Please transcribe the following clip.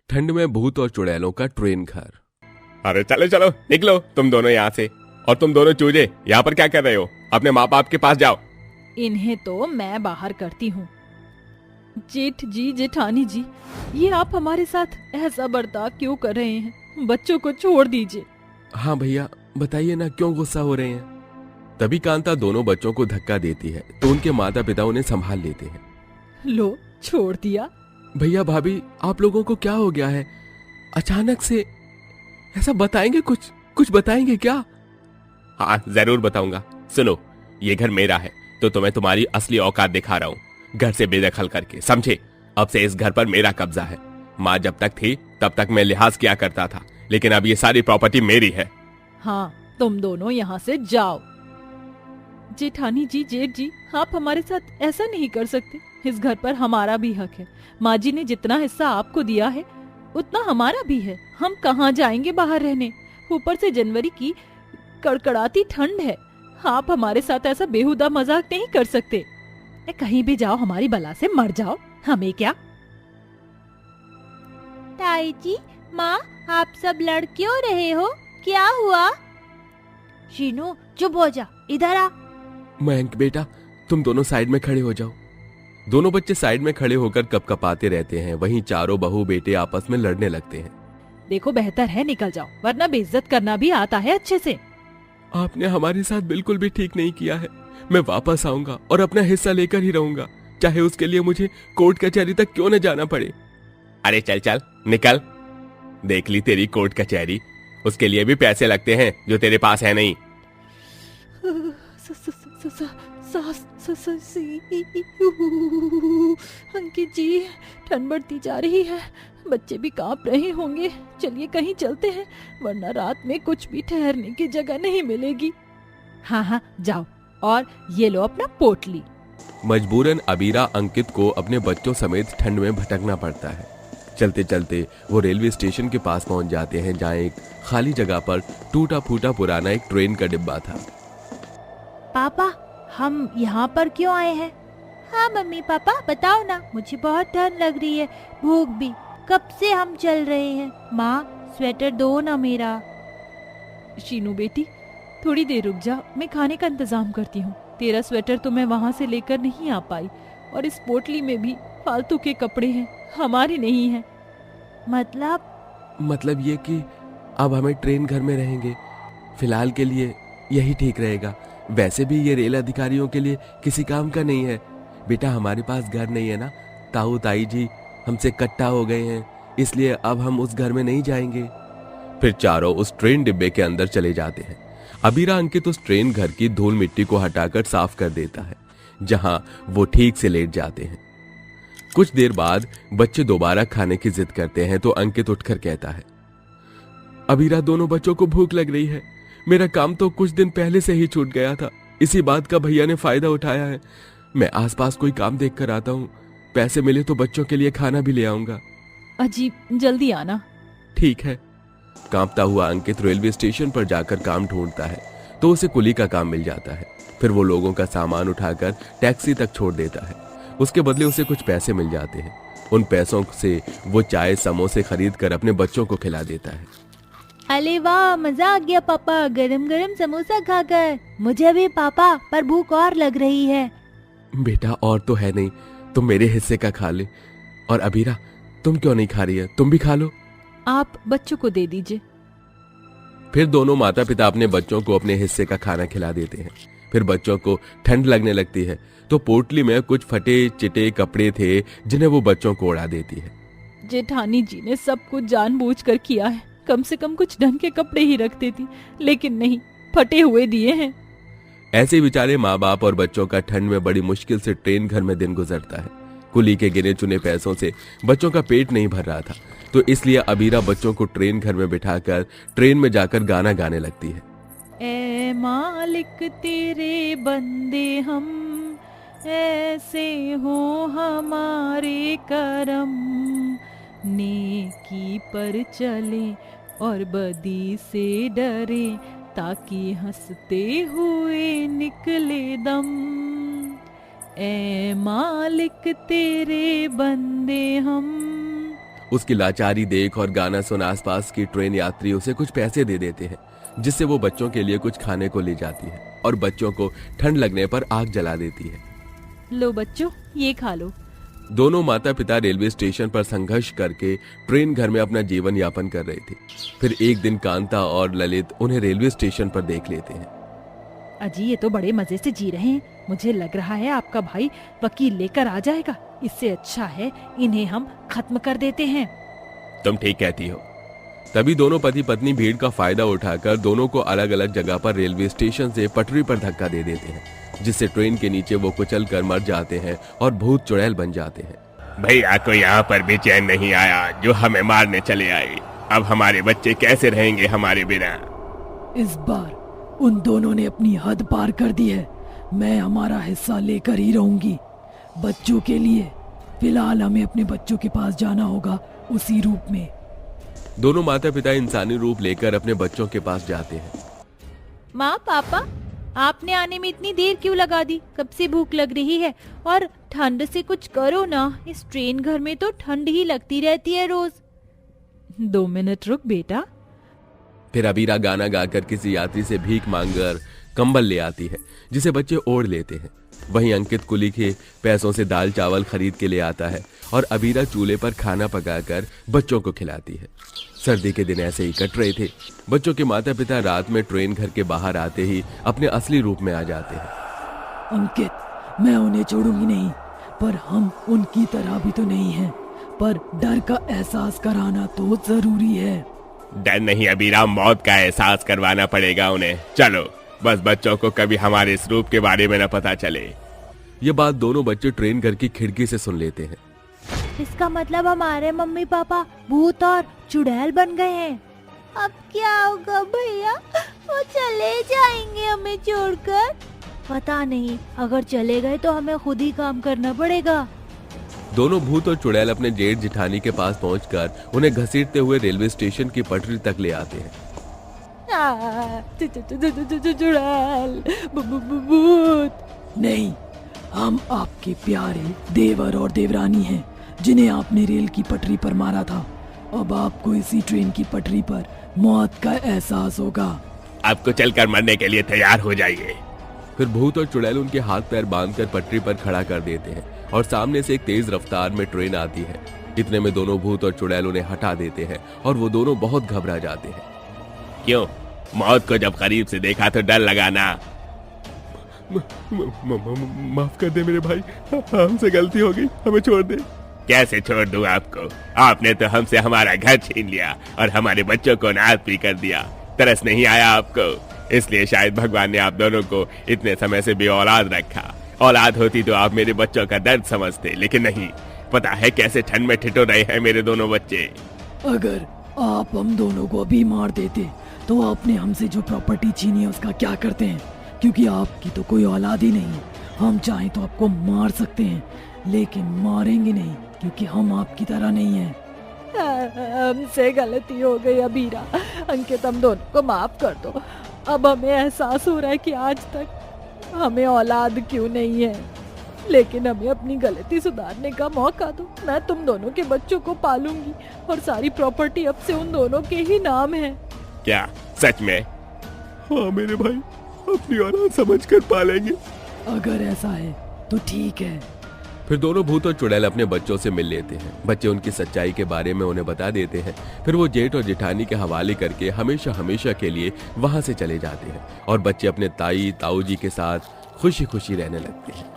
ठंड में भूत और चुड़ैलों का ट्रेन घर। अरे चलो चलो निकलो तुम दोनों यहाँ से। और तुम दोनों चूजे यहाँ पर क्या कर रहे हो? अपने माँ बाप के पास जाओ। इन्हें तो मैं बाहर करती हूँ। जेठ जी, जेठानी जी, ये आप हमारे साथ ऐसा बर्ताव क्यों कर रहे हैं? बच्चों को छोड़ दीजिए। हाँ भैया, बताइए ना, क्यों गुस्सा हो रहे हैं? तभी कांता दोनों बच्चों को धक्का देती है तो उनके माता पिता उन्हें संभाल लेते हैं। लो, छोड़ दिया। भैया भाभी, आप लोगों को क्या हो गया है? अचानक से ऐसा बताएंगे? कुछ बताएंगे क्या? हाँ जरूर बताऊंगा। सुनो, ये घर मेरा है तो तुम्हें तुम्हारी असली औकात दिखा रहा हूँ। घर से बेदखल करके, समझे? अब से इस घर पर मेरा कब्जा है। माँ जब तक थी तब तक मैं लिहाज किया करता था, लेकिन अब ये सारी प्रॉपर्टी मेरी है। हाँ, तुम दोनों यहाँ से जाओ। जेठानी जी, जेठ जी, आप हमारे साथ ऐसा नहीं कर सकते। इस घर पर हमारा भी हक है। माँ जी ने जितना हिस्सा आपको दिया है उतना हमारा भी है। हम कहाँ जाएंगे बाहर रहने? ऊपर से जनवरी की कड़कड़ाती ठंड है। आप हमारे साथ ऐसा बेहुदा मजाक नहीं कर सकते। कहीं भी जाओ, हमारी बला से मर जाओ, हमें क्या। ताई जी, माँ, आप सब लड़ क्यों रहे हो? क्या हुआ? शीनू चुप हो जा, इधर आ। मयंक बेटा, तुम दोनों साइड में खड़े हो जाओ। दोनों बच्चे साइड में खड़े होकर कपकपाते रहते हैं। वहीं चारों बहू बेटे आपस में लड़ने लगते हैं। देखो, बेहतर है निकल जाओ, वरना बेइज्जत करना भी आता है अच्छे से। आपने हमारे साथ बिल्कुल भी ठीक नहीं किया है। मैं वापस आऊंगा और अपना हिस्सा लेकर ही रहूंगा, चाहे उसके लिए मुझे कोर्ट कचहरी तक क्यों न जाना पड़े। अरे चल चल निकल। देख ली तेरी कोर्ट कचहरी, उसके लिए भी पैसे लगते हैं जो तेरे पास है नहीं। अंकित जी, ठंड बढ़ती जा रही है, बच्चे भी कांप रहे होंगे। चलिए कहीं चलते हैं, वरना रात में कुछ भी ठहरने की जगह नहीं मिलेगी। हाँ हाँ जाओ, और ये लो अपना पोटली। मजबूरन अबीरा अंकित को अपने बच्चों समेत ठंड में भटकना पड़ता है। चलते चलते वो रेलवे स्टेशन के पास पहुंच जाते हैं, जहां एक खाली जगह पर टूटा फूटा पुराना एक ट्रेन का डिब्बा था। पापा, हम यहाँ पर क्यों आए हैं? हाँ मम्मी पापा, बताओ ना, मुझे बहुत ठंड लग रही है, भूख भी। कब से हम चल रहे हैं? माँ, स्वेटर दो ना मेरा। शीनू बेटी, थोड़ी देर रुक जा, मैं खाने का इंतजाम करती हूँ। तेरा स्वेटर तो मैं वहाँ से लेकर नहीं आ पाई, और इस पोटली में भी फालतू के कपड़े हैं, हमारे नहीं हैं। मतलब ये कि अब हमें ट्रेन घर में रहेंगे। फिलहाल के लिए यही ठीक रहेगा। वैसे भी ये रेल अधिकारियों के लिए किसी काम का नहीं है। बेटा, हमारे पास घर नहीं है ना, ताऊ ताई जी हमसे इकट्ठा हो गए हैं, इसलिए अब हम उस घर में नहीं जाएंगे। फिर चारों उस ट्रेन डिब्बे के अंदर चले जाते हैं। अबीरा अंकित उस ट्रेन घर की धूल मिट्टी को हटाकर साफ कर देता है, जहां वो ठीक से लेट जाते हैं। कुछ देर बाद बच्चे दोबारा खाने की जिद करते हैं तो अंकित उठकर कहता है, अबीरा, दोनों बच्चों को भूख लग रही है। मेरा काम तो कुछ दिन पहले से ही छूट गया था, इसी बात का भैया ने फायदा उठाया है। मैं आसपास कोई काम देख कर आता हूँ, पैसे मिले तो बच्चों के लिए खाना भी ले आऊंगा। अजीब, जल्दी आना। ठीक है। कांपता हुआ अंकित रेलवे स्टेशन पर जाकर काम ढूंढता है तो उसे कुली का काम मिल जाता है। फिर वो लोगों का सामान उठाकर टैक्सी तक छोड़ देता है। उसके बदले उसे कुछ पैसे मिल जाते हैं। उन पैसों से वो चाय समोसे खरीद कर अपने बच्चों को खिला देता है। अरे वाह, मजा आ गया पापा, गरम गरम समोसा खाकर। मुझे भी पापा, पर भूख और लग रही है। बेटा, और तो है नहीं, तुम मेरे हिस्से का खा ले। और अबीरा, तुम क्यों नहीं खा रही है? तुम भी खा लो। आप बच्चों को दे दीजिए। फिर दोनों माता पिता अपने बच्चों को अपने हिस्से का खाना खिला देते हैं। फिर बच्चों को ठंड लगने लगती है तो पोटली में कुछ फटे चिटे कपड़े थे, जिन्हें वो बच्चों को उड़ा देती है। जेठानी जी ने सब कुछ जानबूझकर किया है। कम से कम कुछ ढंग के कपड़े ही रखती थी, लेकिन नहीं, फटे हुए दिए हैं। ऐसे बेचारे माँ बाप और बच्चों का ठंड में बड़ी मुश्किल से ट्रेन घर में दिन गुजरता है। कुली के गिने चुने पैसों से बच्चों का पेट नहीं भर रहा था, तो इसलिए अबीरा बच्चों को ट्रेन घर में बिठाकर ट्रेन में जाकर गाना गाने लगती है। ए मालिक तेरे बंदे हम, ऐसे हो हमारे करम, नेकी पर चले और बदी से डरे, ताकि हंसते हुए निकले दम। ए मालिक तेरे बंदे हम। उसकी लाचारी देख और गाना सुन आसपास की ट्रेन यात्री उसे कुछ पैसे दे देते हैं, जिससे वो बच्चों के लिए कुछ खाने को ले जाती है और बच्चों को ठंड लगने पर आग जला देती है। लो बच्चों, ये खा लो। दोनों माता पिता रेलवे स्टेशन पर संघर्ष करके ट्रेन घर में अपना जीवन यापन कर रहे थे। फिर एक दिन कांता और ललित उन्हें रेलवे स्टेशन पर देख लेते हैं। अजी, ये तो बड़े मजे से जी रहे हैं। मुझे लग रहा है आपका भाई वकील लेकर आ जाएगा। इससे अच्छा है इन्हें हम खत्म कर देते हैं। तुम ठीक कहती हो। तभी दोनों पति पत्नी भीड़ का फायदा उठाकर दोनों को अलग अलग जगह पर रेलवे स्टेशन से पटरी पर धक्का दे देते हैं, जिससे ट्रेन के नीचे वो कुचल कर मर जाते हैं और भूत चुड़ैल बन जाते हैं। भैया को यहाँ पर भी चैन नहीं आया जो हमें मारने चले आए। अब हमारे बच्चे कैसे रहेंगे हमारे बिना? इस बार उन दोनों ने अपनी हद पार कर दी है। मैं हमारा हिस्सा लेकर ही रहूंगी। बच्चों के लिए फिलहाल हमें अपने बच्चों के पास जाना होगा, उसी रूप में। दोनों माता पिता इंसानी रूप लेकर अपने बच्चों के पास जाते हैं। माँ, पापा, आपने आने में इतनी देर क्यों लगा दी? कब से भूख लग रही है और ठंड से कुछ करो ना। इस ट्रेन घर में तो ठंड ही लगती रहती है रोज। 2 मिनट रुक बेटा। फिर अबीरा गाना गाकर किसी यात्री से भीख मांगकर कंबल ले आती है, जिसे बच्चे ओढ़ लेते हैं। वहीं अंकित कुली के पैसों से दाल चावल खरीद के ले आता है और अबीरा चूल्हे पर खाना पकाकर बच्चों को खिलाती है। सर्दी के दिन ऐसे ही कट रहे थे। बच्चों के माता पिता रात में ट्रेन घर के बाहर आते ही अपने असली रूप में आ जाते हैं। अंकित, मैं उन्हें छोड़ूंगी नहीं, पर हम उनकी तरह भी तो नहीं हैं। पर डर का एहसास कराना तो जरूरी है। डर नहीं अबीरा, मौत का एहसास करवाना पड़ेगा उन्हें। चलो, बस बच्चों को कभी हमारे इस रूप के बारे में न पता चले। ये बात दोनों बच्चे ट्रेन घर की खिड़की से सुन लेते हैं। इसका मतलब हमारे मम्मी पापा भूत और चुड़ैल बन गए हैं। अब क्या होगा भैया? वो चले जाएंगे हमें छोड़कर? पता नहीं, अगर चले गए तो हमें खुद ही काम करना पड़ेगा। दोनों भूत और चुड़ैल अपने जेठ जिठानी के पास पहुंचकर उन्हें घसीटते हुए रेलवे स्टेशन की पटरी तक ले आते हैं। चुड़ैल, भूत। नहीं, हम आपके प्यारे देवर और देवरानी हैं, जिन्हें आपने रेल की पटरी पर मारा था। अब आपको इसी ट्रेन की पटरी पर मौत का एहसास होगा। अब कुचल कर मरने के लिए तैयार हो जाइए। फिर भूत और चुड़ैल उनके हाथ पैर बांधकर पटरी पर खड़ा कर देते हैं और सामने से एक तेज रफ्तार में ट्रेन आती है। इतने में दोनों भूत और चुड़ैल उन्हें हटा देते हैं और वो दोनों बहुत घबरा जाते हैं। क्यों? मौत को जब करीब से देखा तो डर लगा ना? माफ कर दे मेरे भाई, हमसे गलती हो गई, हमें छोड़ दे। कैसे छोड़ दूं आपको? आपने तो हमसे हमारा घर छीन लिया और हमारे बच्चों को अनाथ भी कर दिया। तरस नहीं आया आपको? इसलिए शायद भगवान ने आप दोनों को इतने समय से बेऔलाद रखा। औलाद होती तो आप मेरे बच्चों का दर्द समझते, लेकिन नहीं। पता है कैसे ठंड में ठिठुर रहे हैं मेरे दोनों बच्चे। अगर आप हम दोनों को अभी मार देते तो आपने हमसे जो प्रॉपर्टी छीनी है उसका क्या करते हैं? क्योंकि आपकी तो कोई औलाद ही नहीं। हम चाहें तो आपको मार सकते हैं, लेकिन मारेंगे नहीं, क्योंकि हम आपकी तरह नहीं हैं। हमसे गलती हो गई अबीरा। अंकित, हम दोनों को माफ कर दो। अब हमें एहसास हो रहा है कि आज तक हमें औलाद क्यों नहीं है, लेकिन हमें अपनी गलती सुधारने का मौका दो। मैं तुम दोनों के बच्चों को पालूंगी और सारी प्रॉपर्टी अब से उन दोनों के ही नाम है। क्या सच में? हाँ मेरे भाई, अपनी औलाद समझकर पालेंगे। अगर ऐसा है तो ठीक है। फिर दोनों भूत और चुड़ैल अपने बच्चों से मिल लेते हैं। बच्चे उनकी सच्चाई के बारे में उन्हें बता देते हैं। फिर वो जेठ और जेठानी के हवाले करके हमेशा हमेशा के लिए वहां से चले जाते हैं और बच्चे अपने ताई ताऊ जी के साथ खुशी खुशी रहने लगते हैं।